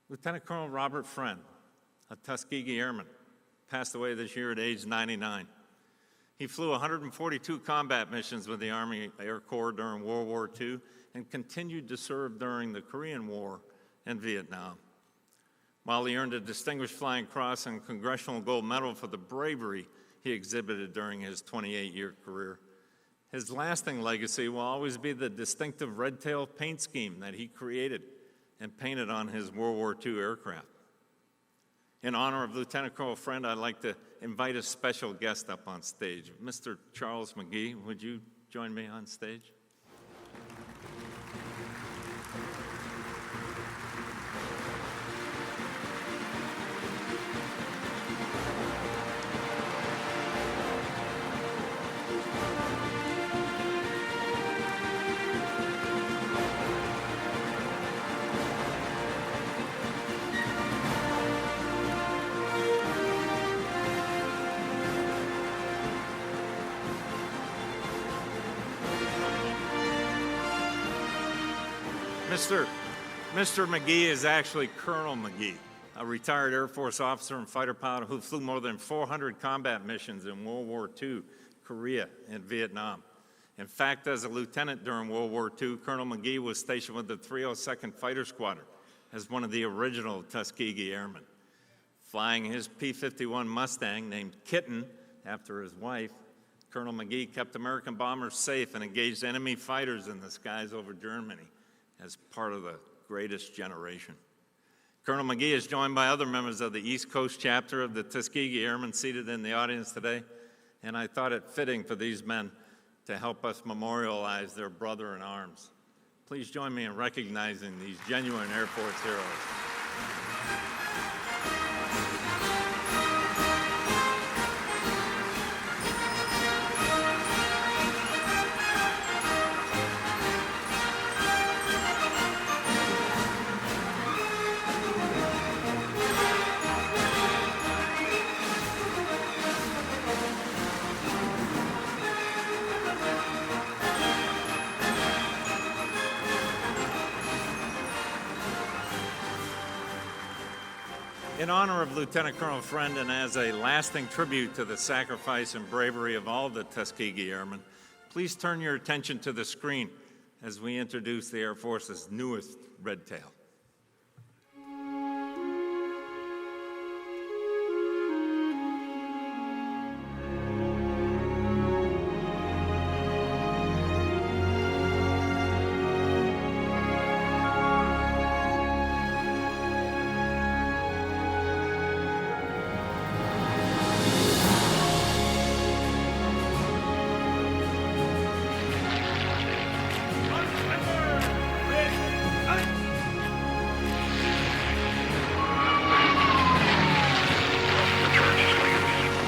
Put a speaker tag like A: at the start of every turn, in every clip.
A: Lieutenant Colonel Robert Friend, a Tuskegee Airman, passed away this year at age 99. He flew 142 combat missions with the Army Air Corps during World War II and continued to serve during the Korean War and Vietnam. While he earned a Distinguished Flying Cross and Congressional Gold Medal for the bravery he exhibited during his 28-year career, his lasting legacy will always be the distinctive red tail paint scheme that he created and painted on his World War II aircraft. In honor of Lieutenant Colonel Friend, I'd like to invite a special guest up on stage. Mr. Charles McGee, would you join me on stage? Mr. McGee is actually Colonel McGee, a retired Air Force officer and fighter pilot who flew more than 400 combat missions in World War II, Korea, and Vietnam. In fact, as a lieutenant during World War II, Colonel McGee was stationed with the 302nd Fighter Squadron as one of the original Tuskegee Airmen. Flying his P-51 Mustang, named Kitten after his wife, Colonel McGee kept American bombers safe and engaged enemy fighters in the skies over Germany as part of the greatest generation. Colonel McGee is joined by other members of the East Coast chapter of the Tuskegee Airmen seated in the audience today, and I thought it fitting for these men to help us memorialize their brother in arms. Please join me in recognizing these genuine Air Force heroes. In honor of Lieutenant Colonel Friend and as a lasting tribute to the sacrifice and bravery of all the Tuskegee Airmen, please turn your attention to the screen as we introduce the Air Force's newest red tail.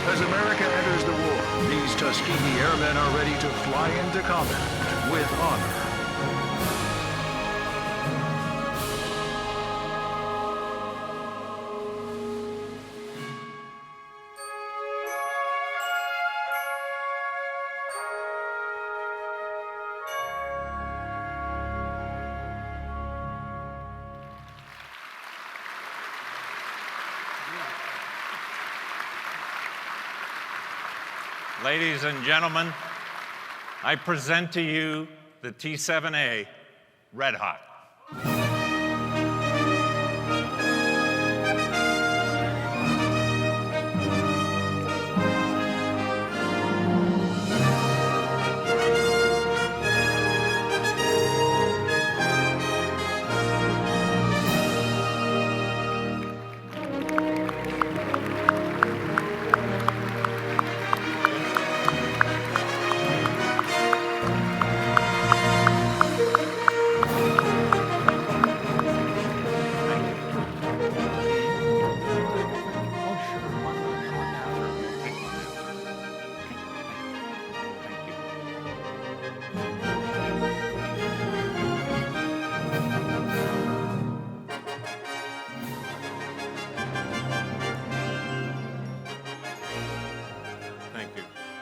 B: As America enters the war, these Tuskegee Airmen are ready to fly into combat with honor.
A: Ladies and gentlemen, I present to you the T-7A Red Hawk.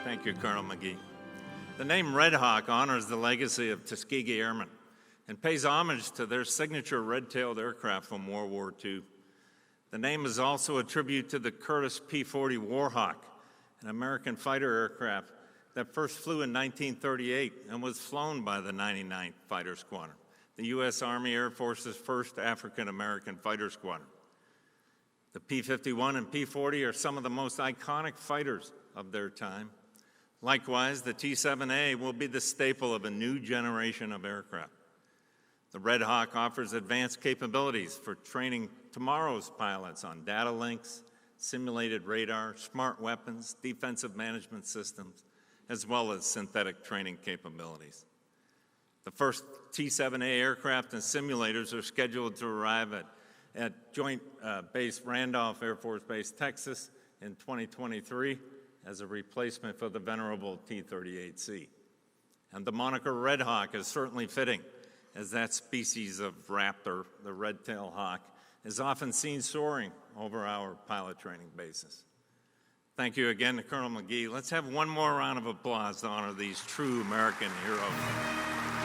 A: Thank you, Colonel McGee. The name Red Hawk honors the legacy of Tuskegee Airmen and pays homage to their signature red-tailed aircraft from World War II. The name is also a tribute to the Curtiss P-40 Warhawk, an American fighter aircraft that first flew in 1938 and was flown by the 99th Fighter Squadron, the U.S. Army Air Force's first African-American fighter squadron. The P-51 and P-40 are some of the most iconic fighters of their time. Likewise, the T-7A will be the staple of a new generation of aircraft. The Red Hawk offers advanced capabilities for training tomorrow's pilots on data links, simulated radar, smart weapons, defensive management systems, as well as synthetic training capabilities. The first T-7A aircraft and simulators are scheduled to arrive at Joint Base Randolph Air Force Base, Texas in 2023 as a replacement for the venerable T-38C. And the moniker Red Hawk is certainly fitting, as that species of raptor, the red-tailed hawk, is often seen soaring over our pilot training bases. Thank you again to Colonel McGee. Let's have one more round of applause to honor these true American heroes.